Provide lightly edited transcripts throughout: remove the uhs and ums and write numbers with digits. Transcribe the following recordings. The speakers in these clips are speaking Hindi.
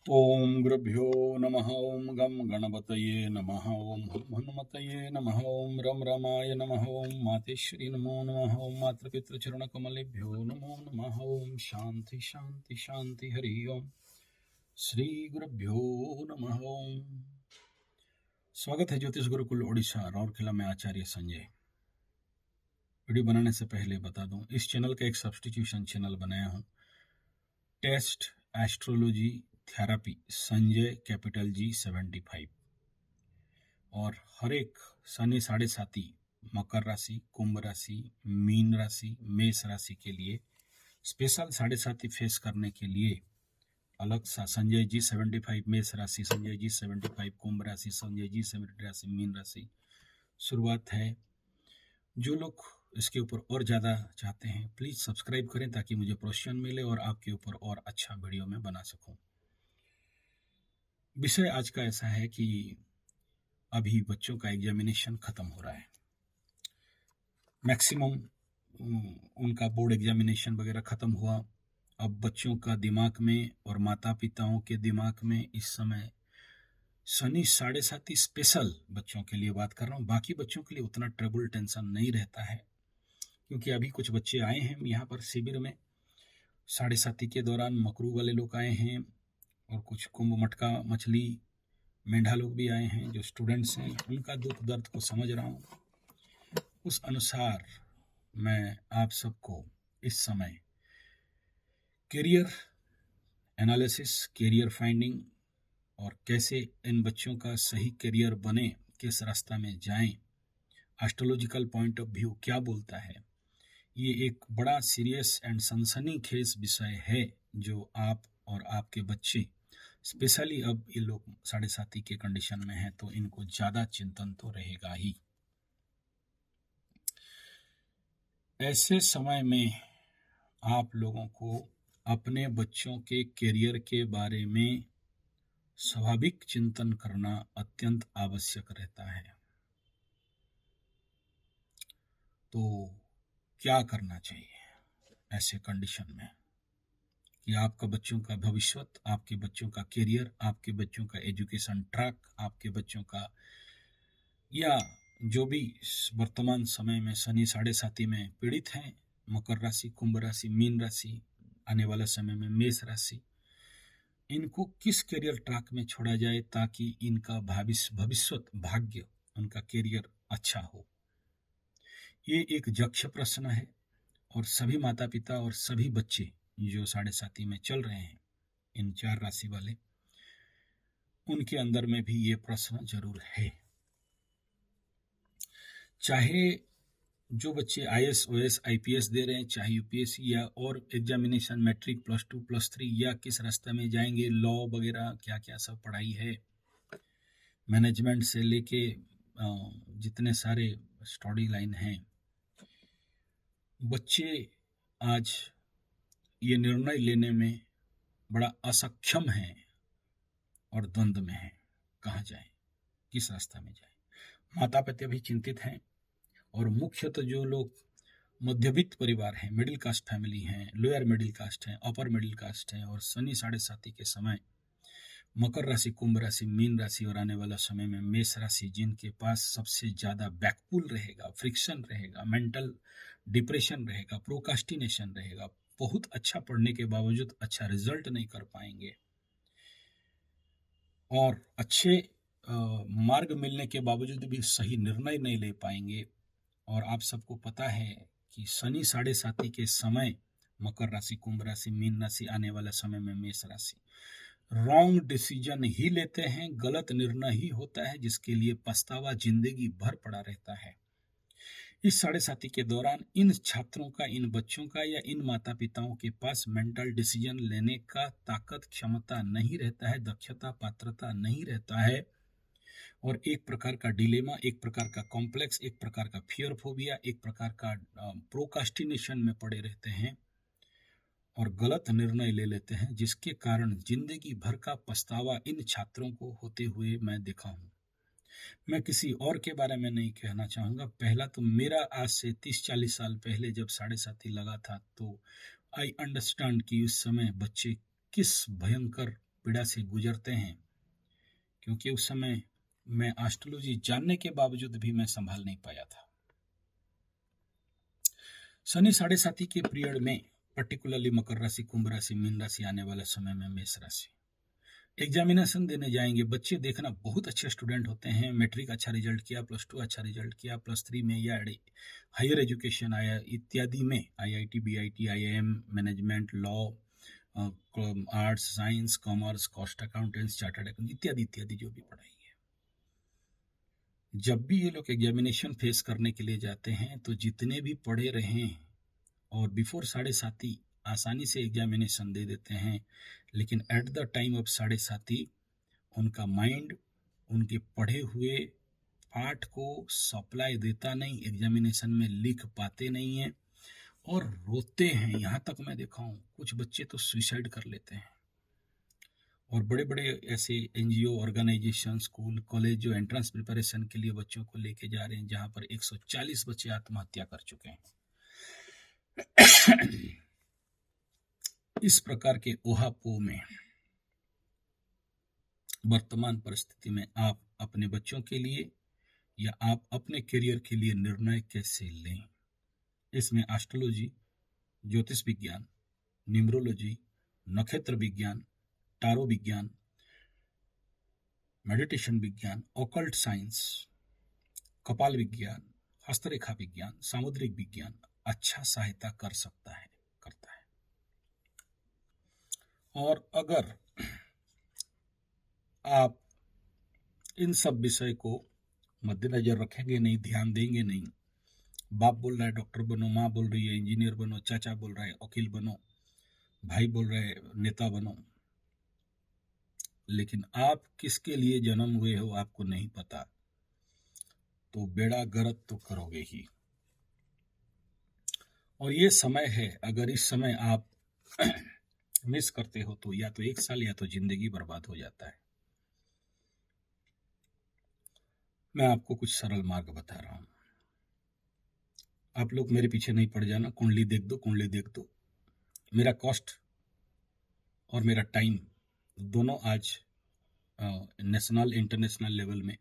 ओम गुरुभ्यो नमः। ओम गम गणपतये नमः। ओम हुम हनुमतये नमः। ओम रम रमाय नमः। ओम मातेश्वरी नमो नमः। ओम मातृपितृचरणकमलेभ्यो नमो नमः। ओम शांति शांति शांति हरि ओम। श्री गुरुभ्यो नमः। ओम। स्वागत है ज्योतिष गुरुकुल ओडिशा राउरकेला में आचार्य संजय। वीडियो बनाने से पहले बता दूं, इस चैनल का एक सब्सटीट्यूशन चैनल बनाया हूं, test astrology therapy Sanjay capital G 75, और हर एक शनि 7.5 मकर राशि, कुंभ राशि, मीन राशि, मेष राशि के लिए स्पेशल 7.5 फेस करने के लिए अलग सा संजय जी 75 मेष राशि, संजय जी 75 कुंभ राशि, संजय जी 70 राशि मीन राशि शुरुआत है। जो लोग इसके ऊपर और ज़्यादा चाहते हैं प्लीज़ सब्सक्राइब करें ताकि मुझे प्रोत्साहन मिले और आपके ऊपर और अच्छा वीडियो में बना सकूं। विषय आज का ऐसा है कि अभी बच्चों का एग्जामिनेशन खत्म हो रहा है, मैक्सिमम उनका बोर्ड एग्जामिनेशन वगैरह खत्म हुआ। अब बच्चों का दिमाग में और माता पिताओं के दिमाग में इस समय शनि 7.5 स्पेशल बच्चों के लिए बात कर रहा हूँ। बाकी बच्चों के लिए उतना ट्रबल टेंशन नहीं रहता है, क्योंकि अभी कुछ बच्चे आए हैं यहाँ पर शिविर में 7.5 के दौरान। मकरू वाले लोग आए हैं और कुछ कुंभ मटका मछली मेंढा लोग भी आए हैं जो स्टूडेंट्स हैं। उनका दुख दर्द को समझ रहा हूँ। उस अनुसार मैं आप सबको इस समय करियर एनालिसिस, करियर फाइंडिंग और कैसे इन बच्चों का सही करियर बने, किस रास्ता में जाएं, एस्ट्रोलॉजिकल पॉइंट ऑफ व्यू क्या बोलता है, ये एक बड़ा सीरियस एंड सनसनीखेज विषय है जो आप और आपके बच्चे, स्पेशली अब ये लोग 7.5 के कंडीशन में हैं तो इनको ज़्यादा चिंतन तो रहेगा ही। ऐसे समय में आप लोगों को अपने बच्चों के करियर के बारे में स्वाभाविक चिंतन करना अत्यंत आवश्यक रहता है। तो क्या करना चाहिए ऐसे कंडीशन में कि आपका बच्चों का भविष्य, आपके बच्चों का करियर, आपके बच्चों का एजुकेशन ट्रैक, आपके बच्चों का या जो भी वर्तमान समय में शनि 7.5 में पीड़ित हैं, मकर राशि, कुंभ राशि, मीन राशि, आने वाला समय में मेष राशि, इनको किस करियर ट्रैक में छोड़ा जाए ताकि इनका भविष्य भाग्य, उनका करियर अच्छा हो। ये एक यक्ष प्रश्न है और सभी माता पिता और सभी बच्चे जो 7.5 में चल रहे हैं, इन 4 राशि वाले, उनके अंदर में भी ये प्रश्न जरूर है। चाहे जो बच्चे IAS, OS, IPS दे रहे हैं, चाहे UPSC या और एग्जामिनेशन मैट्रिक +2 +3 या किस रास्ते में जाएंगे, लॉ वगैरह क्या क्या सब पढ़ाई है, मैनेजमेंट से लेके जितने सारे स्टडी लाइन हैं, बच्चे आज ये निर्णय लेने में बड़ा असक्षम हैं और द्वंद्व में हैं, कहाँ जाएं, किस रास्ता में जाएं। माता पिता भी चिंतित हैं और मुख्यतः जो लोग मध्यवित्त परिवार हैं, मिडिल कास्ट फैमिली हैं, लोअर मिडिल कास्ट हैं, अपर मिडिल कास्ट हैं, और शनि 7.5 के समय मकर राशि, कुंभ राशि, मीन राशि और आने वाला समय में मेष राशि, जिनके पास सबसे ज़्यादा बैकपुल रहेगा, फ्रिक्शन रहेगा, मेंटल डिप्रेशन रहेगा, प्रोकास्टिनेशन रहेगा, बहुत अच्छा पढ़ने के बावजूद अच्छा रिजल्ट नहीं कर पाएंगे और अच्छे मार्ग मिलने के बावजूद भी सही निर्णय नहीं ले पाएंगे। और आप सबको पता है कि शनि 7.5 के समय मकर राशि, कुंभ राशि, मीन राशि, आने वाला समय में मेष राशि, रॉन्ग डिसीजन ही लेते हैं, गलत निर्णय ही होता है जिसके लिए पछतावा जिंदगी भर पड़ा रहता है। इस 7.5 के दौरान इन छात्रों का, इन बच्चों का या इन माता पिताओं के पास मेंटल डिसीजन लेने का ताकत, क्षमता नहीं रहता है, दक्षता, पात्रता नहीं रहता है, और एक प्रकार का डिलेमा, एक प्रकार का कॉम्प्लेक्स, एक प्रकार का फियर फोबिया, एक प्रकार का प्रोकास्टिनेशन में पड़े रहते हैं और गलत निर्णय ले लेते हैं, जिसके कारण जिंदगी भर का पछतावा इन छात्रों को होते हुए मैं देखा हूँ। मैं किसी और के बारे में नहीं कहना चाहूँगा। पहला तो मेरा आज से 30-40 साल पहले जब 7.5 लगा था तो आई अंडरस्टैंड कि उस समय बच्चे किस भयंकर पीड़ा से गुजरते हैं, क्योंकि उस समय मैं एस्ट्रोलॉजी जानने के बावजूद भी मैं संभाल नहीं पाया था। शनि 7.5 के पीरियड में पर्टिकुलरली मकर राशि, कुंभ राशि, मीन राशि आने वाला समय में मेष राशि एग्जामिनेशन देने जाएंगे। बच्चे देखना बहुत अच्छे स्टूडेंट होते हैं, मैट्रिक अच्छा रिजल्ट किया, +2 अच्छा रिजल्ट किया, +3 में या हायर एजुकेशन आया इत्यादि में IIT, BIT, IIM, management, law, arts, science, commerce, cost accountants, chartered accountant इत्यादि इत्यादि जो भी पढ़ाएंगे। जब भी ये लोग एग्जामिनेशन फेस करने के लिए जाते हैं तो जितने भी पढ़े रहे और बिफोर 7.5 आसानी से एग्जामिनेशन दे देते हैं, लेकिन एट द टाइम ऑफ 7.5 उनका माइंड उनके पढ़े हुए पाठ को सप्लाई देता नहीं, एग्जामिनेशन में लिख पाते नहीं हैं और रोते हैं। यहाँ तक मैं देखा हूँ कुछ बच्चे तो सुसाइड कर लेते हैं। और बड़े बड़े ऐसे NGO, ऑर्गेनाइजेशन, स्कूल, कॉलेज जो एंट्रेंस प्रिपरेशन के लिए बच्चों को लेके जा रहे हैं, जहाँ पर 140 बच्चे आत्महत्या कर चुके हैं। इस प्रकार के ओहापोह में वर्तमान परिस्थिति में आप अपने बच्चों के लिए या आप अपने करियर के लिए निर्णय कैसे लें? इसमें एस्ट्रोलॉजी, ज्योतिष विज्ञान, न्यूमरोलॉजी, नक्षत्र विज्ञान, टारो विज्ञान, मेडिटेशन विज्ञान, ऑकल्ट साइंस, कपाल विज्ञान, हस्तरेखा विज्ञान, सामुद्रिक विज्ञान अच्छा सहायता करता है। और अगर आप इन सब विषय को मद्देनजर रखेंगे नहीं, ध्यान देंगे नहीं, बाप बोल रहा है डॉक्टर बनो, माँ बोल रही है इंजीनियर बनो, चाचा बोल रहा है वकील बनो, भाई बोल रहे हैं नेता बनो, लेकिन आप किसके लिए जन्म हुए हो आपको नहीं पता, तो बेड़ा गर्क तो करोगे ही। और ये समय है, अगर इस समय आप मिस करते हो तो या तो 1 साल या तो जिंदगी बर्बाद हो जाता है। मैं आपको कुछ सरल मार्ग बता रहा हूं, आप लोग मेरे पीछे नहीं पड़ जाना। कुंडली देख दो, कुंडली देख दो। मेरा कॉस्ट और मेरा टाइम दोनों आज नेशनल इंटरनेशनल लेवल में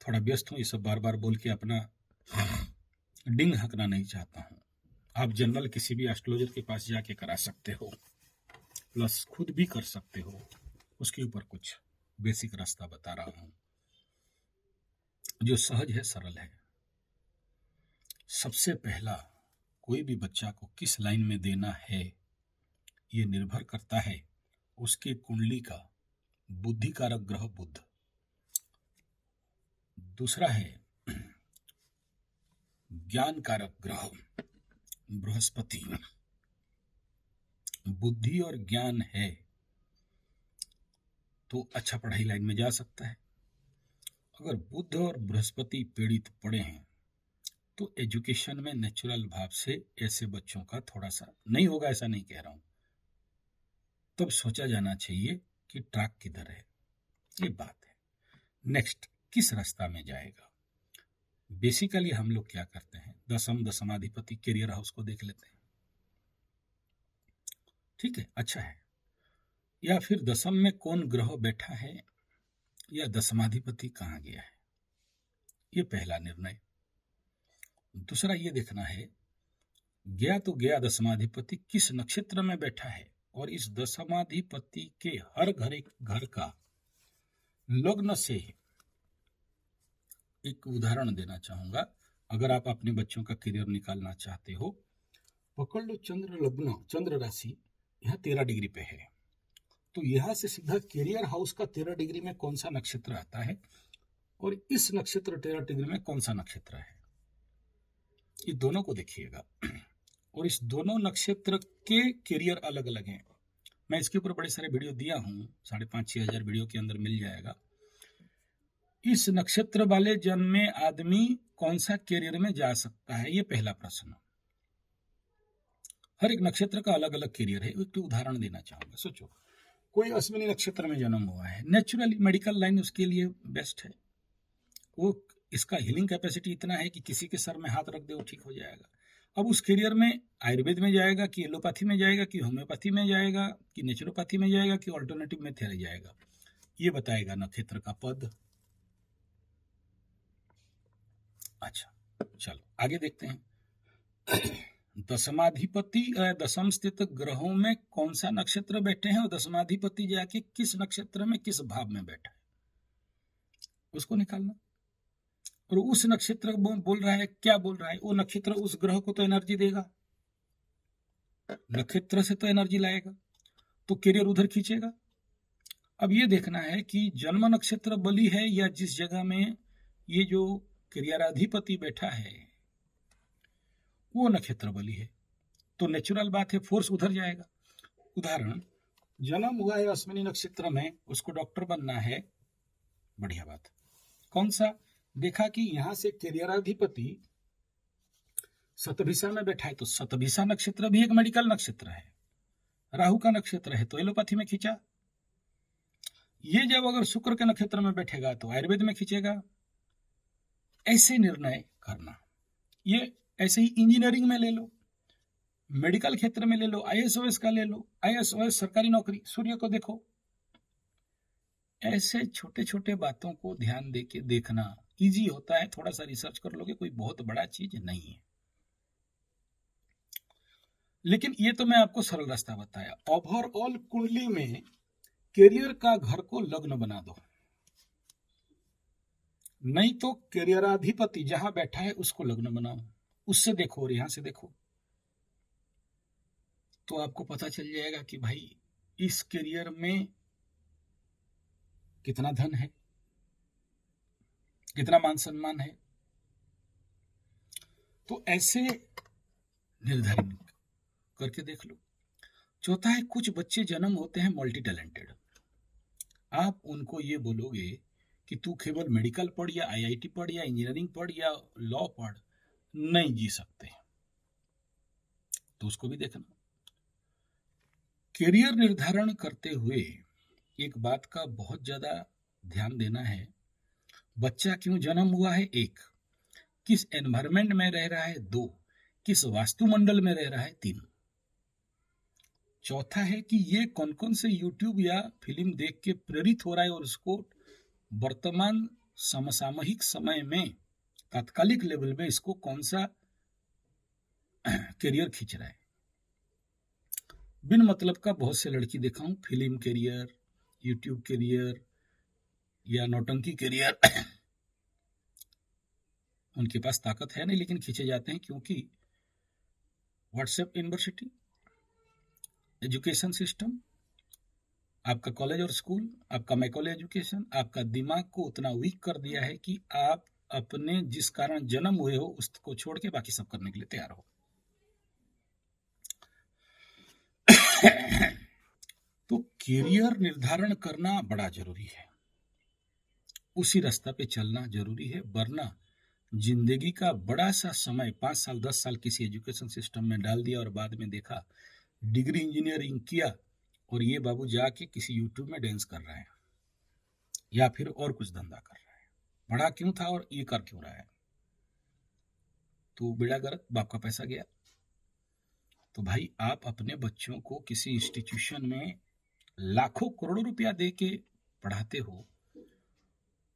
थोड़ा व्यस्त हूँ। ये सब बार बार बोल के अपना डिंग हकना नहीं चाहता हूँ। आप जनरल किसी भी एस्ट्रोलॉजर के पास जाके करा सकते हो, प्लस खुद भी कर सकते हो। उसके ऊपर कुछ बेसिक रास्ता बता रहा हूँ जो सहज है, सरल है। सबसे पहला, कोई भी बच्चा को किस लाइन में देना है ये निर्भर करता है उसके कुंडली का बुद्धि कारक ग्रह बुध। दूसरा है ज्ञान कारक ग्रह बृहस्पति। बुद्धि और ज्ञान है तो अच्छा पढ़ाई लाइन में जा सकता है। अगर बुध और बृहस्पति पीड़ित पड़े हैं तो एजुकेशन में नेचुरल भाव से ऐसे बच्चों का थोड़ा सा नहीं होगा, ऐसा नहीं कह रहा हूं, तब सोचा जाना चाहिए कि ट्रैक किधर है। ये बात है। नेक्स्ट, किस रास्ता में जाएगा? बेसिकली हम लोग क्या करते हैं, दशमाधिपति करियर हाउस को देख लेते हैं, ठीक है, अच्छा है। या फिर दशम में कौन ग्रह बैठा है या दशमाधिपति कहाँ गया है, ये पहला निर्णय। दूसरा ये देखना है, गया तो गया दशमाधिपति, किस नक्षत्र में बैठा है। और इस दशमाधिपति के हर घर का लग्न से एक उदाहरण देना चाहूंगा। अगर आप अपने बच्चों का करियर निकालना चाहते हो, पकड़ लो चंद्र लग्न, चंद्र राशि यहाँ 13 डिग्री पे है, तो यहाँ से सीधा करियर हाउस का 13 डिग्री में कौन सा नक्षत्र आता है और इस नक्षत्र 13 डिग्री में कौन सा नक्षत्र है, ये दोनों को देखिएगा। और इस दोनों नक्षत्र के करियर अलग अलग हैं। मैं इसके ऊपर बड़े सारे वीडियो दिया हूँ, 5,500-6 हजार वीडियो के अंदर मिल जाएगा। इस नक्षत्र वाले जन्म में आदमी कौन सा करियर में जा सकता है, ये पहला प्रश्न। हर एक नक्षत्र का अलग अलग करियर है। एक उदाहरण देना चाहूंगा। सोचो, कोई अश्विनी नक्षत्र में जन्म हुआ है, नेचुरली मेडिकल लाइन उसके लिए बेस्ट है। वो इसका हीलिंग कैपेसिटी इतना है कि किसी के सर में हाथ रख दे वो ठीक हो जाएगा। अब उस करियर में आयुर्वेद में जाएगा कि एलोपैथी में जाएगा कि होम्योपैथी में जाएगा कि नेचुरोपैथी में जाएगा कि ऑल्टरनेटिव में थेरेपी जाएगा, ये बताएगा नक्षत्र का पद। अच्छा, चलो आगे देखते हैं। दशमाधिपति दशम स्थित ग्रहों में कौन सा नक्षत्र बैठे हैं और दशमाधिपति जाके किस नक्षत्र में किस भाव में बैठा है, उसको निकालना। और उस नक्षत्र बोल रहा है, क्या बोल रहा है, वो नक्षत्र उस ग्रह को तो एनर्जी देगा, नक्षत्र से तो एनर्जी लाएगा, तो करियर उधर खींचेगा। अब ये देखना है कि जन्म नक्षत्र बली है या जिस जगह में ये जो करियराधिपति बैठा है वो नक्षत्र बली है, तो नेचुरल बात है फोर्स उधर जाएगा। उदाहरण, जन्म हुआ है अश्विनी नक्षत्र में, उसको डॉक्टर बनना है, बढ़िया बात। कौन सा, देखा कि यहां से करियराधिपति शतभिषा में बैठा है, तो शतभिषा नक्षत्र भी एक मेडिकल नक्षत्र है, राहु का नक्षत्र है, तो एलोपैथी में खींचा। ये जब अगर शुक्र के नक्षत्र में बैठेगा तो आयुर्वेद में खींचेगा। ऐसे निर्णय करना। ये ऐसे ही इंजीनियरिंग में ले लो, मेडिकल क्षेत्र में ले लो, IAS का ले लो, IAS सरकारी नौकरी, सूर्य को देखो। ऐसे छोटे छोटे बातों को ध्यान देके देखना इजी होता है, थोड़ा सा रिसर्च कर लोगे, कोई बहुत बड़ा चीज नहीं है। लेकिन ये तो मैं आपको सरल रास्ता बताया। ओवरऑल कुंडली में करियर का घर को लग्न बना दो, नहीं तो करियराधिपति जहां बैठा है उसको लग्न बनाओ, उससे देखो और यहां से देखो, तो आपको पता चल जाएगा कि भाई इस करियर में कितना धन है, कितना मान सम्मान है। तो ऐसे निर्धारित करके देख लो। चौथा है, कुछ बच्चे जन्म होते हैं मल्टी टैलेंटेड। आप उनको ये बोलोगे कि तू केवल मेडिकल पढ़ या IIT पढ़ या इंजीनियरिंग पढ़ या लॉ पढ़, नहीं जी सकते, तो उसको भी देखना। करियर निर्धारण करते हुए एक बात का बहुत ज्यादा ध्यान देना है, बच्चा क्यों जन्म हुआ है, 1, किस एनवायरमेंट में रह रहा है, 2, किस वास्तुमंडल में रह रहा है, 3, चौथा है कि ये कौन कौन से यूट्यूब या फिल्म देख के प्रेरित हो रहा है और उसको वर्तमान समसामयिक समय में तात्कालिक लेवल में इसको कौन सा करियर खींच रहा है। बिन मतलब का बहुत से लड़की देखा हूं, फिल्म करियर, यूट्यूब करियर या नौटंकी करियर, उनके पास ताकत है नहीं लेकिन खींचे जाते हैं, क्योंकि व्हाट्सएप यूनिवर्सिटी, एजुकेशन सिस्टम, आपका कॉलेज और स्कूल, आपका मैकॉले एजुकेशन आपका दिमाग को उतना वीक कर दिया है कि आप अपने जिस कारण जन्म हुए हो उसको छोड़ के बाकी सब करने के लिए तैयार हो। तो करियर निर्धारण करना बड़ा जरूरी है, उसी रास्ता पे चलना जरूरी है, वरना जिंदगी का बड़ा सा समय 5 साल 10 साल किसी एजुकेशन सिस्टम में डाल दिया और बाद में देखा डिग्री इंजीनियरिंग किया और ये बाबू जाके किसी यूट्यूब में डांस कर रहा है या फिर और कुछ धंधा कर रहा है, पढ़ा क्यों था और ये कर क्यों रहा है, तो बेड़ा गर्क, बाप का पैसा गया। तो भाई आप अपने बच्चों को किसी इंस्टीट्यूशन में लाखों करोड़ों रुपया दे के पढ़ाते हो,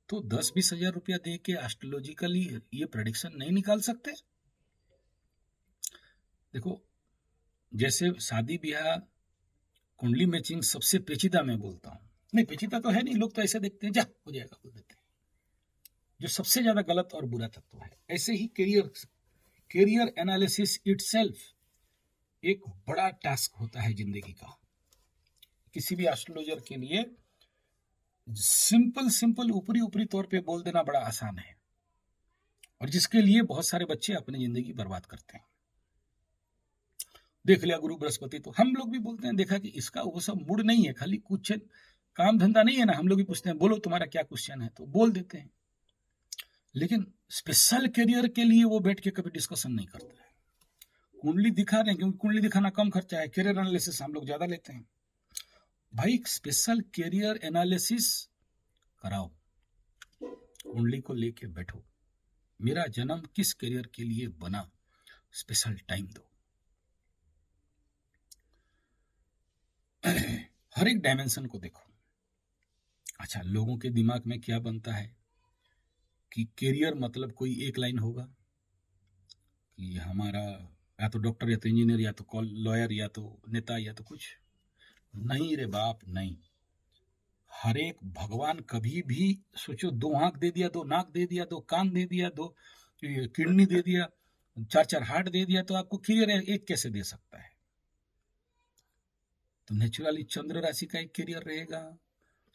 तो 10-20 हजार रुपया दे के एस्ट्रोलॉजिकली ये प्रेडिक्शन नहीं निकाल सकते। देखो, जैसे शादी ब्याह कुंडली मैचिंग सबसे पेचीदा मैं बोलता हूँ, नहीं पेचीदा तो है नहीं, लोग तो ऐसे देखते हैं जा हो जाएगा बोल देते हैं, जो सबसे ज्यादा गलत और बुरा तत्व है। ऐसे ही करियर एनालिसिस इटसेल्फ एक बड़ा टास्क होता है जिंदगी का। किसी भी एस्ट्रोलॉजर के लिए सिंपल ऊपरी तौर पे बोल देना बड़ा आसान है, और जिसके लिए बहुत सारे बच्चे अपनी जिंदगी बर्बाद करते हैं। देख लिया गुरु बृहस्पति, तो हम लोग भी बोलते हैं, देखा कि इसका वो सब मूड नहीं है, खाली कुछ काम धंधा नहीं है ना, हम लोग भी पूछते हैं बोलो तुम्हारा क्या क्वेश्चन है, तो बोल देते हैं, लेकिन स्पेशल करियर के लिए वो बैठ के कभी डिस्कशन नहीं करते हैं। कुंडली दिखा रहे हैं क्योंकि कुंडली दिखाना कम खर्चा है, करियर एनालिसिस हम लोग ज्यादा लेते हैं। भाई स्पेशल करियर एनालिसिस कराओ, कुंडली को लेके बैठो, मेरा जन्म किस करियर के लिए बना, स्पेशल टाइम दो। हर एक डायमेंशन को देखो। अच्छा, लोगों के दिमाग में क्या बनता है कि करियर मतलब कोई एक लाइन होगा कि हमारा या तो डॉक्टर या तो इंजीनियर या तो लॉयर या तो नेता या तो कुछ। नहीं रे बाप, नहीं। हर एक भगवान कभी भी सोचो, 2 आंख दे दिया, 2 नाक दे दिया, 2 कान दे दिया, 2 किडनी दे दिया, 4 हार्ट दे दिया, तो आपको करियर एक कैसे दे सकता है? तो नेचुरली चंद्र राशि का एक करियर रहेगा,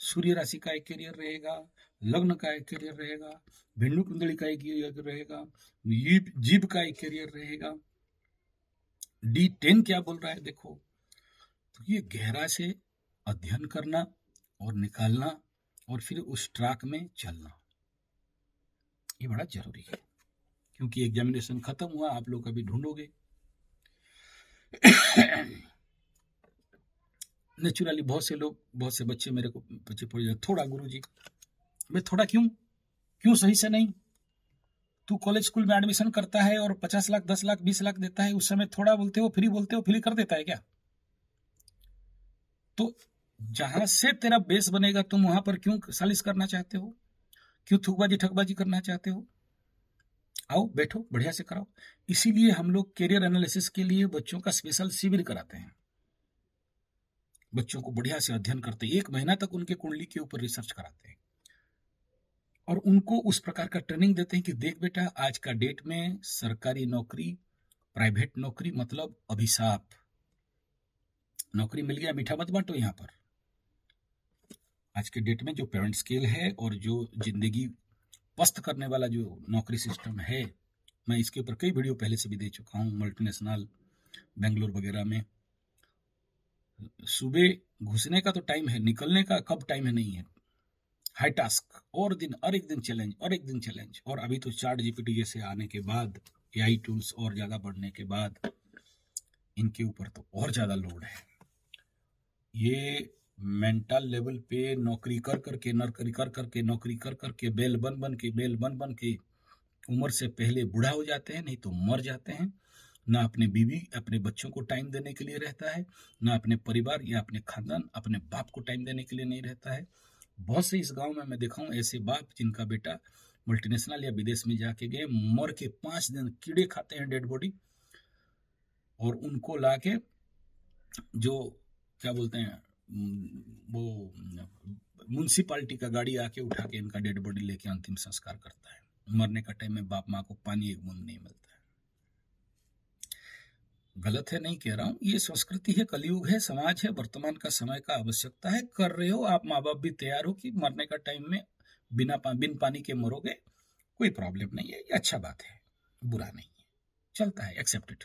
सूर्य राशि का एक करियर रहेगा, लग्न का एक करियर रहेगा, भिंडू कुंडली का एक करियर रहेगा, जीव का एक करियर रहेगा। D10 क्या बोल रहा है देखो। तो ये गहरा से अध्ययन करना और निकालना और फिर उस ट्रैक में चलना, ये बड़ा जरूरी है। क्योंकि एग्जामिनेशन खत्म हुआ, आप लोग अभी ढूंढोगे। नेचुरली बहुत से लोग, बहुत से बच्चे मेरे को बच्चे पूछ रहे, थोड़ा गुरुजी। मैं थोड़ा क्यों सही से नहीं? तू कॉलेज स्कूल में एडमिशन करता है और 50 लाख 10 लाख 20 लाख देता है, उस समय थोड़ा बोलते हो, फ्री कर देता है क्या? तो जहां से तेरा बेस बनेगा, तुम वहां पर क्यों सालिश करना चाहते हो? क्यों थूकबाजी ठकबाजी करना चाहते हो? आओ बैठो, बढ़िया से कराओ। इसीलिए हम लोग कैरियर एनालिसिस के लिए बच्चों का स्पेशल शिविर कराते हैं। बच्चों को बढ़िया से अध्ययन करते, 1 महीना तक उनके कुंडली के ऊपर रिसर्च कराते हैं और उनको उस प्रकार का ट्रेनिंग देते हैं कि देख बेटा, आज का डेट में सरकारी नौकरी, प्राइवेट नौकरी मतलब अभिशाप। नौकरी मिल गया, मीठा मत बांटो। यहाँ पर आज के डेट में जो पेमेंट स्केल है और जो जिंदगी पस्त करने वाला जो नौकरी सिस्टम है, मैं इसके ऊपर कई वीडियो पहले से भी दे चुका हूँ। मल्टीनेशनल बेंगलोर वगैरह में सुबह घुसने का तो टाइम है, निकलने का कब टाइम है नहीं है। हाई टास्क और एक दिन चैलेंज और एक दिन चैलेंज। और अभी तो चैट जीपीटी जैसे आने के बाद, एआई टूल्स और ज्यादा बढ़ने के बाद इनके ऊपर तो और ज्यादा लोड है। ये मेंटल लेवल पे नौकरी कर करके नौकरी कर करके बेल बन के उम्र से पहले बूढ़ा हो जाते हैं, नहीं तो मर जाते हैं। ना अपने बीवी अपने बच्चों को टाइम देने के लिए रहता है, ना अपने परिवार या अपने खानदान अपने बाप को टाइम देने के लिए नहीं रहता है। बहुत से इस गांव में मैं देखा हूँ ऐसे बाप जिनका बेटा मल्टीनेशनल या विदेश में जाके गए, मर के 5 दिन कीड़े खाते हैं डेड बॉडी, और उनको लाके जो क्या बोलते हैं वो म्यूनसिपालिटी का गाड़ी आके उठा के इनका डेड बॉडी लेके अंतिम संस्कार करता है। मरने का टाइम में बाप माँ को पानी एक बूंद नहीं मिलता है। गलत है, नहीं कह रहा हूँ, ये संस्कृति है, कलयुग है, समाज है, वर्तमान का समय का आवश्यकता है। कर रहे हो आप, माँ बाप भी तैयार हो कि मरने का टाइम में बिन पानी के मरोगे, कोई प्रॉब्लम नहीं है, ये अच्छा बात है, बुरा नहीं है, चलता है, एक्सेप्टेड,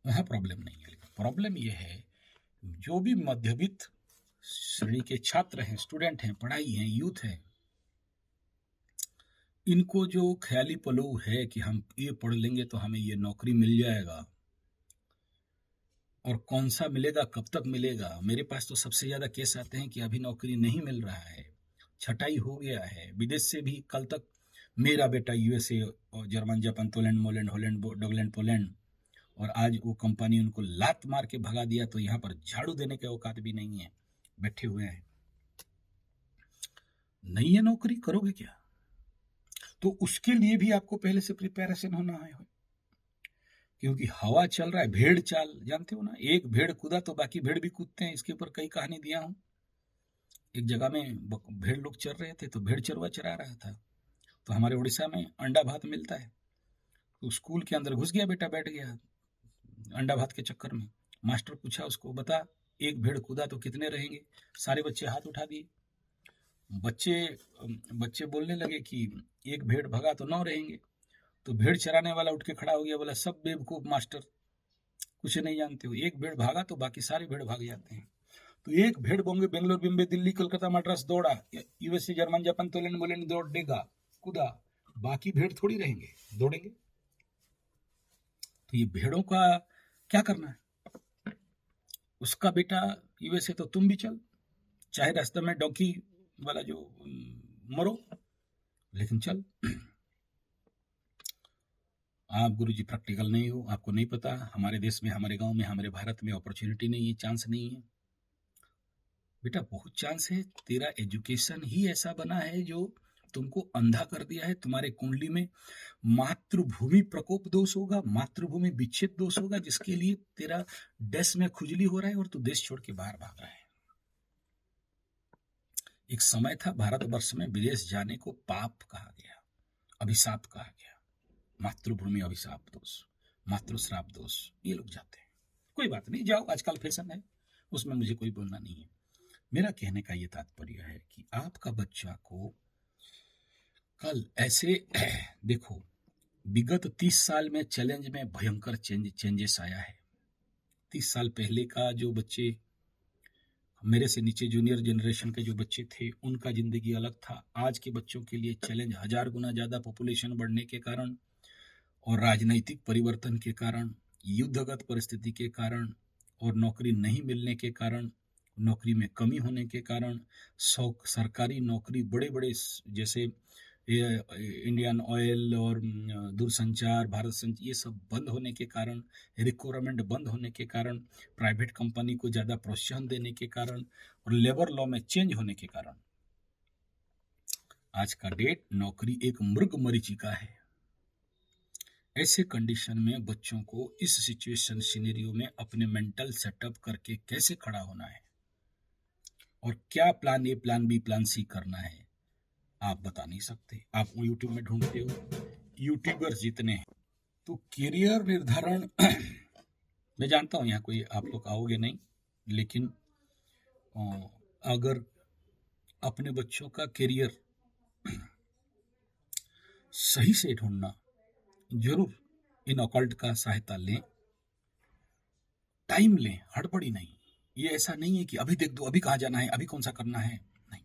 वहां प्रॉब्लम नहीं है। लेकिन प्रॉब्लम ये है, जो भी मध्यवित्त श्रेणी के छात्र हैं, स्टूडेंट हैं, पढ़ाई हैं, यूथ है, इनको जो ख्याली पलो है कि हम ये पढ़ लेंगे तो हमें ये नौकरी मिल जाएगा, और कौन सा मिलेगा, कब तक मिलेगा। मेरे पास तो सबसे ज्यादा केस आते हैं कि अभी नौकरी नहीं मिल रहा है, छटाई हो गया है, विदेश से भी कल तक मेरा बेटा यूएसए और जर्मन जापान पोलैंड मोलैंड हॉलैंड डगलैंड पोलैंड, और आज वो कंपनी उनको लात मार के भगा दिया, तो यहाँ पर झाड़ू देने के औकात भी नहीं है, बैठे हुए हैं। नहीं है नौकरी, करोगे क्या? तो उसके लिए भी आपको पहले से प्रिपरेशन होना है, क्योंकि हवा चल रहा है, भेड़ चाल जानते हो ना, एक भेड़ कूदा तो बाकी भेड़ भी कूदते हैं। इसके ऊपर कई कहानी दिया हूं। एक जगह में भेड़ लोग चर रहे थे, तो भेड़ चरवा चरा रहा था, तो हमारे उड़ीसा में अंडा भात मिलता है, तो स्कूल के अंदर घुस गया बेटा, बैठ गया अंडा भात के चक्कर में। मास्टर पूछा उसको, बता एक भेड़ कूदा तो कितने रहेंगे? सारे बच्चे हाथ उठा दिए। बच्चे बोलने लगे कि एक भेड़ भगा तो 9 रहेंगे। तो भेड़ चराने वाला उठ के खड़ा हो गया, बोला सब बेवकूफ मास्टर, कुछ नहीं जानते हो, एक भेड़ भागा तो बाकी सारे भेड़ भाग जाते हैं। तो एक भेड़ बॉम्बे बेंगलोर बॉम्बे दिल्ली कोलकाता मद्रास दौड़ा, यूएसए जर्मन जापान पोलैंड मोलैंड दौड़ देगा, कूदा, बाकी भेड़ थोड़ी रहेंगे, दौड़ेंगे। तो ये भेड़ों का क्या करना है? उसका बेटा यूएसए तो तुम भी चल, चाहे रास्ते में डॉकी वाला जो मरो, लेकिन चल। आप गुरुजी प्रैक्टिकल नहीं हो, आपको नहीं पता, हमारे देश में, हमारे गांव में, हमारे भारत में अपॉर्चुनिटी नहीं है, चांस नहीं है। बेटा बहुत चांस है, तेरा एजुकेशन ही ऐसा बना है जो तुमको अंधा कर दिया है। तुम्हारे कुंडली में मातृभूमि प्रकोप दोष होगा, मातृभूमि विच्छेद दोष होगा, जिसके लिए तेरा देश में खुजली हो रहा है और तू देश छोड़ के बाहर भाग रहा है। एक समय था भारतवर्ष में विदेश जाने को पाप कहा गया, अभिशाप कहा गया। मातृभूमि अभिशाप दोष, मातृश्राप दोष, ये लोग जाते हैं। कोई बात नहीं, जाओ, आजकल फैशन है, उसमें मुझे कोई बोलना नहीं है। मेरा कहने का ये तात्पर्य है कि आपका बच्चा को कल ऐसे देखो, विगत 30 साल में चैलेंज में भयंकर चेंजेस आया है। 30 साल पहले का जो बच्चे, मेरे से नीचे जूनियर जनरेशन के जो बच्चे थे, उनका जिंदगी अलग था। आज के बच्चों के लिए चैलेंज 1000 गुना ज्यादा, पॉपुलेशन बढ़ने के कारण और राजनीतिक परिवर्तन के कारण, युद्धगत परिस्थिति के कारण और नौकरी नहीं मिलने के कारण, नौकरी में कमी होने के कारण, सरकारी नौकरी बड़े बड़े जैसे इंडियन ऑयल और दूरसंचार, भारत संचार, ये सब बंद होने के कारण, रिक्वायरमेंट बंद होने के कारण, प्राइवेट कंपनी को ज़्यादा प्रोत्साहन देने के कारण और लेबर लॉ में चेंज होने के कारण आज का डेट नौकरी एक मृग मरीचिका है। ऐसे कंडीशन में बच्चों को इस सिचुएशन सिनेरियो में अपने मेंटल सेटअप करके कैसे खड़ा होना है और क्या plan A, plan B, plan C करना है, आप बता नहीं सकते। आप यूट्यूब में ढूंढते हो, यूट्यूबर्स जितने हैं, तो करियर निर्धारण मैं जानता हूं यहाँ कोई आप लोग आओगे नहीं, लेकिन अगर अपने बच्चों का करियर सही से ढूंढना, जरूर इन ऑकल्ट का सहायता लें, टाइम लें, हड़बड़ी नहीं। ये ऐसा नहीं है कि अभी देख दो, अभी कहाँ जाना है, अभी कौन सा करना है, नहीं।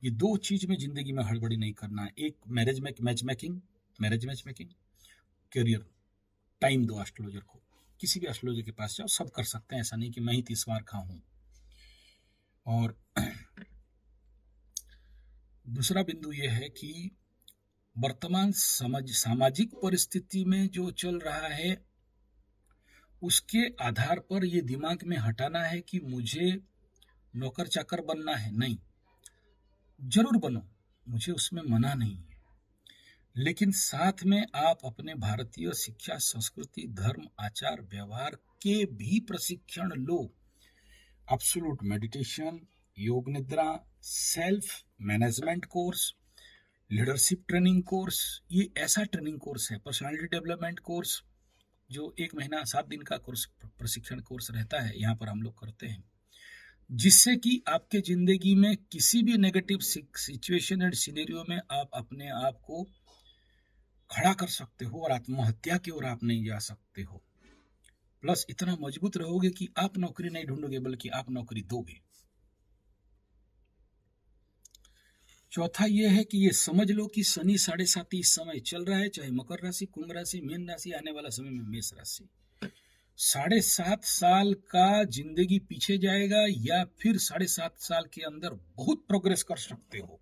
ये दो चीज में जिंदगी में हड़बड़ी नहीं करना है। एक marriage match making, career. Time दो एस्ट्रोलॉजर को, किसी भी एस्ट्रोलॉजर के पास जाओ, सब कर सकते हैं, ऐसा नहीं कि मैं ही 30 बार खा हूं। और दूसरा बिंदु यह है कि वर्तमान सामाजिक परिस्थिति में जो चल रहा है, उसके आधार पर ये दिमाग में हटाना है कि मुझे नौकर चाकर बनना है, नहीं, जरूर बनो, मुझे उसमें मना नहीं है, लेकिन साथ में आप अपने भारतीय शिक्षा, संस्कृति, धर्म, आचार, व्यवहार के भी प्रशिक्षण लो। एब्सोल्यूट मेडिटेशन, योग निद्रा, self management course, leadership training course, ये ऐसा ट्रेनिंग कोर्स है, पर्सनालिटी डेवलपमेंट कोर्स, जो 1 महीना 7 दिन का कोर्स, प्रशिक्षण कोर्स रहता है, यहाँ पर हम लोग करते हैं, जिससे कि आपके जिंदगी में किसी भी नेगेटिव सिचुएशन एंड सिनेरियो में आप अपने आप को खड़ा कर सकते हो और आत्महत्या की ओर आप नहीं जा सकते हो। प्लस इतना मजबूत रहोगे कि आप नौकरी नहीं ढूंढोगे, बल्कि आप नौकरी दोगे। चौथा यह है कि ये समझ लो कि शनि 7.5 इस समय चल रहा है, चाहे मकर राशि, कुंभ राशि, मीन राशि, आने वाला समय में मेष राशि। 7.5 साल का जिंदगी पीछे जाएगा या फिर 7.5 साल के अंदर बहुत प्रोग्रेस कर सकते हो,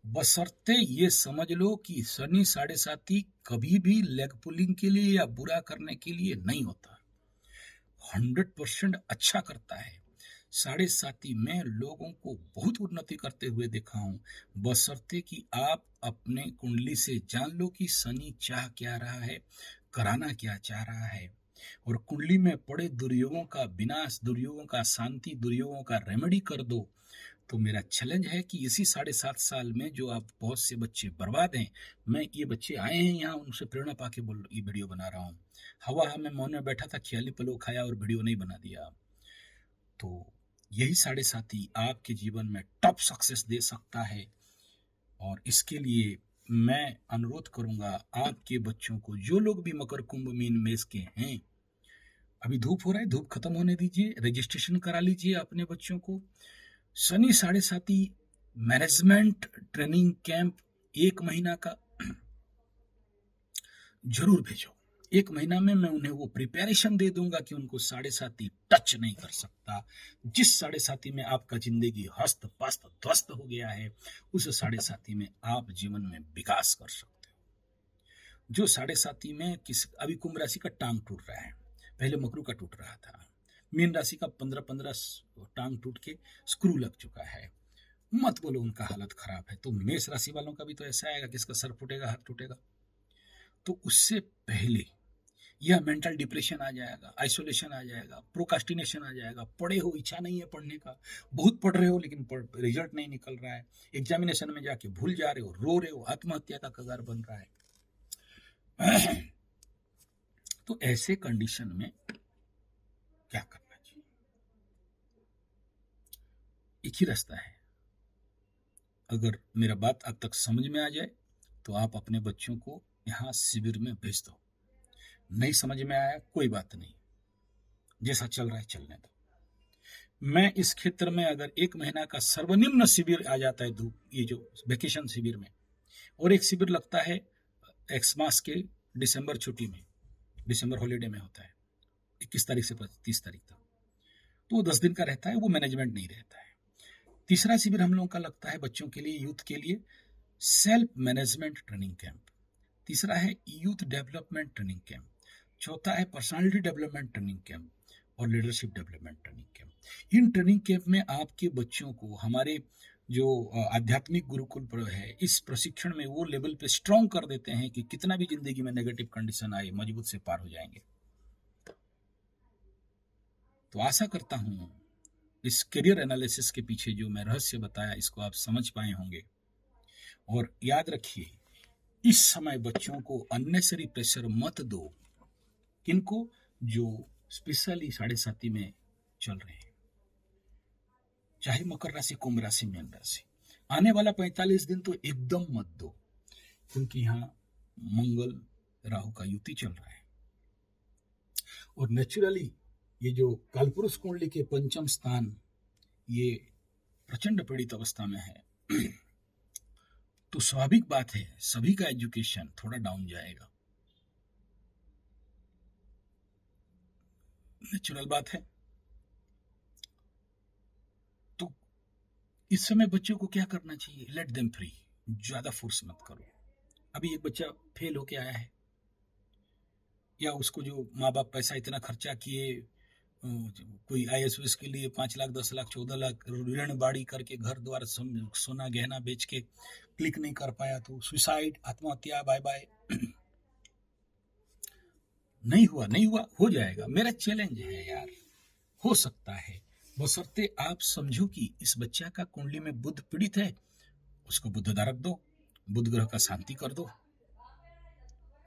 बशर्ते ये समझ लो कि शनि 7.5 कभी भी लेग पुलिंग के लिए या बुरा करने के लिए नहीं होता, 100% अच्छा करता है। 7.5 में लोगों को बहुत उन्नति करते हुए देखा हूं, बशर्ते कि आप अपने कुंडली से जान लो कि शनि चाह क्या रहा है, कराना क्या चाह रहा है, और कुंडली में पड़े दुर्योगों का विनाश, दुर्योगों का शांति, दुर्योगों का रेमेडी कर दो। तो मेरा चैलेंज है कि इसी 7.5 साल में जो आप बहुत से बच्चे बर्बाद हैं, मैं ये बच्चे आए हैं यहाँ, उनसे प्रेरणा पाके ये वीडियो बना रहा हूँ। हवा में मौन में बैठा था, ख्याली पलो खाया और वीडियो नहीं बना दिया। तो यही 7.5 आपके जीवन में टॉप सक्सेस दे सकता है, और इसके लिए मैं अनुरोध करूंगा आपके बच्चों को, जो लोग भी मकर, कुंभ, मीन, मेष के हैं, अभी धूप हो रहा है, धूप खत्म होने दीजिए, रजिस्ट्रेशन करा लीजिए अपने बच्चों को। शनि 7.5 मैनेजमेंट ट्रेनिंग कैंप 1 महीना का जरूर भेजो। 1 महीना में मैं उन्हें वो प्रिपरेशन दे दूंगा कि उनको 7.5 टच नहीं कर सकता। जिस 7.5 में आपका जिंदगी हस्त पस्त ध्वस्त हो गया है, उस 7.5 में आप जीवन में विकास कर सकते हो। जो साढ़े साथी में अभी कुंभ राशि का टांग टूट रहा है, पहले मकरू का टूट रहा था। मीन राशि का 15-15 टांग टूट के स्क्रू लग चुका है। मत बोलो उनका हालत खराब है। तो मेष राशि वालों का भी तो ऐसा आएगा कि इसका सर फूटेगा, हाथ टूटेगा। तो उससे पहले यह मेंटल डिप्रेशन आ जाएगा, आइसोलेशन आ जाएगा, प्रोकास्टिनेशन आ जाएगा, पढ़े हो, इच्छा नहीं है पढ़ने का, बहुत पढ़ रहे हो लेकिन रिजल्ट नहीं निकल रहा है, एग्जामिनेशन में जाके भूल जा रहे हो, रो रहे हो, आत्महत्या का कगार बन रहा है। तो ऐसे कंडीशन में क्या करना चाहिए? एक ही रास्ता है। अगर मेरा बात अब तक समझ में आ जाए तो आप अपने बच्चों को यहाँ शिविर में भेज दो। नहीं समझ में आया कोई बात नहीं, जैसा चल रहा है चलने दो। मैं इस क्षेत्र में अगर 1 महीना का सर्वनिम्न शिविर आ जाता है, ये जो वेकेशन शिविर में, और एक शिविर लगता है एक्समास के दिसंबर छुट्टी में, दिसंबर हॉलीडे में होता है 21 तारीख से 30 तारीख तक, तो वो 10 दिन का रहता है, वो मैनेजमेंट नहीं रहता है। तीसरा शिविर हम लोगों का लगता है बच्चों के लिए, यूथ के लिए, सेल्फ मैनेजमेंट ट्रेनिंग कैंप। तीसरा है यूथ डेवलपमेंट ट्रेनिंग कैंप। चौथा है पर्सनालिटी डेवलपमेंट ट्रेनिंग कैंप और leadership development training camp. In training camp में आपके बच्चों को हमारे जो आध्यात्मिक गुरुकुल है, इस प्रशिक्षण में वो लेवल पे स्ट्रांग कर देते हैं कि कितना भी जिंदगी में नेगेटिव कंडीशन आए, मजबूत से पार हो जाएंगे। तो आशा करता हूं इस करियर एनालिसिस के पीछे जो मैं रहस्य बताया, इसको आप समझ पाए होंगे। और याद रखिए, इस समय बच्चों को अननेसरी प्रेशर मत दो। किनको? जो स्पेशली 7.5 में चल रहे हैं, चाहे मकर राशि, कुंभ राशि, मीन राशि। आने वाला 45 दिन तो एकदम मत दो, क्योंकि यहाँ मंगल राहु का युति चल रहा है। और नेचुरली ये जो कालपुरुष कुंडली के पंचम स्थान, ये प्रचंड पीड़ित अवस्था में है। तो स्वाभाविक बात है सभी का एजुकेशन थोड़ा डाउन जाएगा, नेचुरल बात है। तो इस समय बच्चों को क्या करना चाहिए? लेट देम फ्री, ज्यादा फोर्स मत करो। अभी एक बच्चा फेल होके आया है, या उसको जो माँ बाप पैसा इतना खर्चा किए, कोई IAS के लिए 5 लाख, 10 लाख, 14 लाख ऋण बाड़ी करके घर द्वार सोना गहना बेच के क्लिक नहीं कर पाया, तो सुसाइड, आत्महत्या, बाय बाय। नहीं हुआ, हो जाएगा। मेरा चैलेंज है यार, हो सकता है, बशर्ते आप समझो कि इस बच्चा का कुंडली में बुध पीड़ित है, उसको बुध रख दो, बुध ग्रह का शांति कर दो।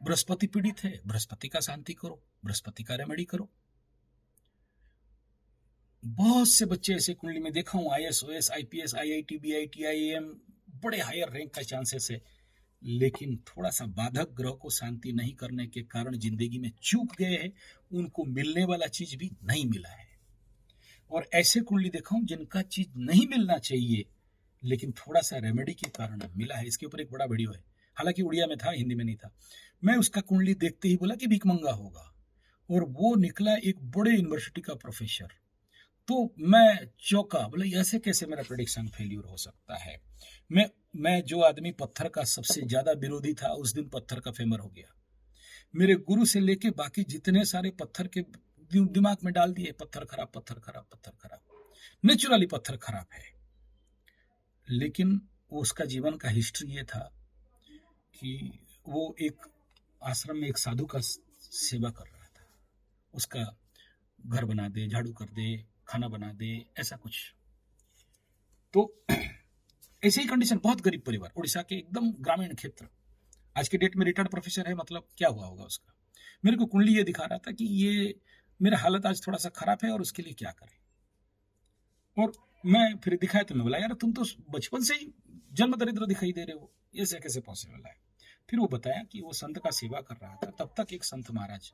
बृहस्पति पीड़ित है, बृहस्पति का शांति करो, बृहस्पति का रेमेडी करो। बहुत से बच्चे ऐसे कुंडली में देखा हूं, IAS, OS, IPS, IIT, BIT, IIM, बड़े हायर रैंक का चांसेस है, लेकिन थोड़ा सा बाधक ग्रह को शांति नहीं करने के कारण जिंदगी में चूक गए हैं, उनको मिलने वाला चीज भी नहीं मिला है। और ऐसे कुंडली देखा हूं जिनका चीज नहीं मिलना चाहिए, लेकिन थोड़ा सा रेमेडी के कारण मिला है। इसके ऊपर एक बड़ा वीडियो है, हालांकि उड़िया में था, हिंदी में नहीं था। मैं उसका कुंडली देखते ही बोला कि भिखमंगा होगा, और वो निकला एक बड़े यूनिवर्सिटी का प्रोफेसर। तो मैं चौंका, बोला ऐसे कैसे मेरा प्रेडिक्शन फेल्यूर हो सकता है। मैं जो आदमी पत्थर का सबसे ज्यादा विरोधी था, उस दिन पत्थर का फेमर हो गया। मेरे गुरु से लेके बाकी जितने सारे पत्थर के दिमाग में डाल दिए, पत्थर खराब, पत्थर खराब, पत्थर खराब। नेचुरली पत्थर खराब है, लेकिन उसका जीवन का हिस्ट्री ये था कि वो एक आश्रम में एक साधु का सेवा कर रहा था। उसका घर बना दे, झाड़ू कर दे, खाना बना दे, ऐसा कुछ। तो ऐसे ही कंडीशन, बहुत गरीब परिवार, उड़ीसा के एकदम ग्रामीण क्षेत्र। आज के डेट में रिटायर्ड प्रोफेसर है, मतलब क्या हुआ होगा उसका। मेरे को कुंडली ये दिखा रहा था कि ये मेरा हालत आज थोड़ा सा खराब है और उसके लिए क्या करें। और मैं फिर दिखाया तो मैं बोला यार तुम तो बचपन से ही जन्म दरिद्र दिखाई दे रहे हो, ये कैसे पॉसिबल है। फिर वो बताया कि वो संत का सेवा कर रहा था, तब तक एक संत महाराज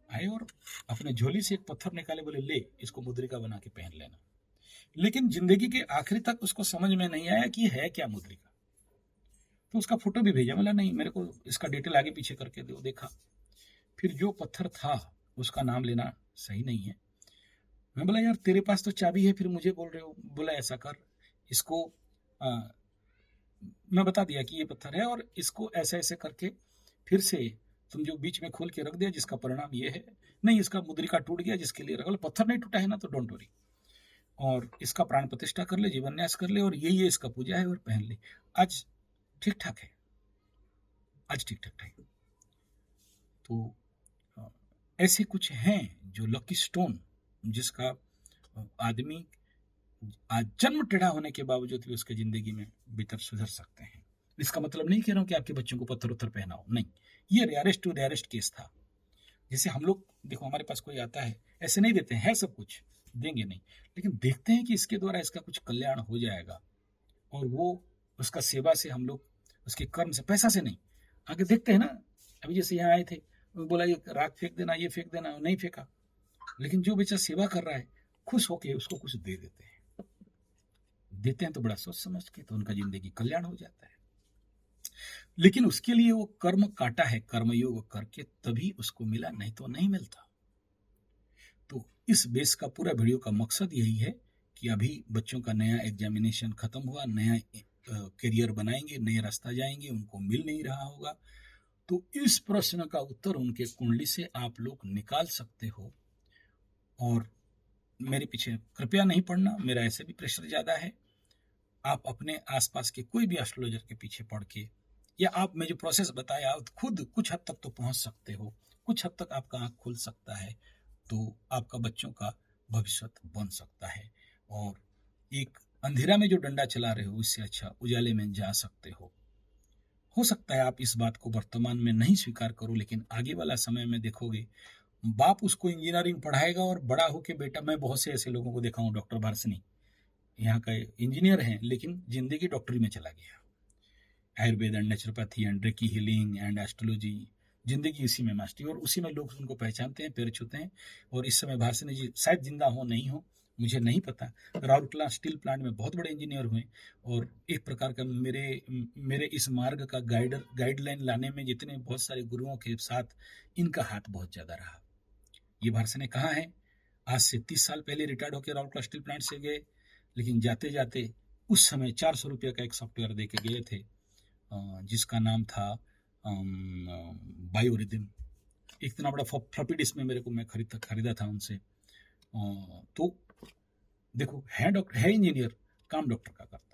आए और अपने झोली से एक पत्थर निकाले, बोले ले इसको मुद्रिका बना के पहन लेना। लेकिन जिंदगी के आखिरी तक उसको समझ में नहीं आया कि है क्या मुद्रिका। तो उसका फोटो भी भेजा, बोला नहीं मेरे को इसका डिटेल आगे पीछे करके दो। देखा, फिर जो पत्थर था उसका नाम लेना सही नहीं है। मैं बोला यार तेरे पास तो चाबी है, फिर मुझे बोल रहे हो। बोला ऐसा कर, इसको मैं बता दिया कि ये पत्थर है और इसको ऐसे ऐसे करके फिर से तुम जो बीच में खोल के रख दिया जिसका परिणाम ये है, नहीं इसका मुद्रिका टूट गया जिसके लिए रख लो, पत्थर नहीं टूटा है ना तो डोंट वरी, और इसका प्राण प्रतिष्ठा कर ले, जीवन न्यास कर ले, और ये इसका पूजा है और पहन ले। आज ठीक ठाक है, आज ठीक ठाक है। तो ऐसे कुछ हैं जो लकी स्टोन, जिसका आदमी आज जन्म टेढ़ा होने के बावजूद भी उसके जिंदगी में भीतर सुधर सकते हैं। इसका मतलब नहीं कह रहा हूं कि आपके बच्चों को पत्थर उत्थर पहनाओ, नहीं, ये रेयरेस्ट टू रेयरेस्ट केस था। जैसे हम लोग देखो, हमारे पास कोई आता है, ऐसे नहीं देते हैं, सब कुछ देंगे नहीं, लेकिन देखते हैं कि इसके द्वारा इसका कुछ कल्याण हो जाएगा, और वो उसका सेवा से हम लोग उसके कर्म से, पैसा से नहीं, आगे देखते हैं ना। अभी जैसे यहाँ आए थे, बोला ये राख फेंक देना, ये फेंक देना, नहीं फेंका, लेकिन जो बेचा सेवा कर रहा है खुश होके उसको कुछ दे देते हैं तो बड़ा सोच समझ के, तो उनका जिंदगी कल्याण हो जाता है। लेकिन उसके लिए वो कर्म काटा है, कर्मयोग करके तभी उसको मिला, नहीं तो नहीं मिलता। तो इस बेस का पूरा वीडियो का मकसद यही है कि अभी बच्चों का नया एग्जामिनेशन खत्म हुआ, नया करियर बनाएंगे, नए रास्ता जाएंगे, उनको मिल नहीं रहा होगा, तो इस प्रश्न का उत्तर उनके कुंडली से आप लोग निकाल सकते हो। और मेरे पीछे कृपया नहीं पड़ना, मेरा ऐसे भी प्रेशर ज़्यादा है। आप अपने आसपास के कोई भी एस्ट्रोलॉजर के पीछे पढ़ के, या आप मैं जो प्रोसेस बताया खुद कुछ हद तक तो पहुंच सकते हो, कुछ हद तक आपका आँख खुल सकता है, तो आपका बच्चों का भविष्य बन सकता है। और एक अंधेरा में जो डंडा चला रहे हो, इससे अच्छा उजाले में जा सकते हो सकता है आप इस बात को वर्तमान में नहीं स्वीकार करो, लेकिन आगे वाला समय में देखोगे, बाप उसको इंजीनियरिंग पढ़ाएगा और बड़ा होके बेटा, मैं बहुत से ऐसे लोगों को देखा हूँ, डॉक्टर भारसनी यहाँ का इंजीनियर हैं, लेकिन जिंदगी डॉक्टरी में चला गया, Ayurveda and naturopathy and recce healing and astrology, जिंदगी उसी में मास्टरी, और उसी में लोग उनको पहचानते हैं, पैर छूते हैं। और इस समय भारसनी जी शायद जिंदा हो, नहीं हो, मुझे नहीं पता। राउरकेला स्टील प्लांट में बहुत बड़े इंजीनियर हुए, और एक प्रकार का मेरे इस मार्ग का गाइडलाइन लाने में जितने बहुत सारे गुरुओं के साथ इनका हाथ बहुत ज़्यादा रहा। ये भारसनी कहाँ है, आज से 30 साल पहले रिटायर्ड होकर राउरकेला स्टील प्लांट से गए, लेकिन जाते जाते उस समय 400 रुपये का एक सॉफ्टवेयर दे के गए थे, जिसका नाम था बायोरिदम। इतना बड़ा फ्लॉपी डिस्क में मैं खरीदा था उनसे। तो देखो, है डॉक्टर, है इंजीनियर, काम डॉक्टर का करता है।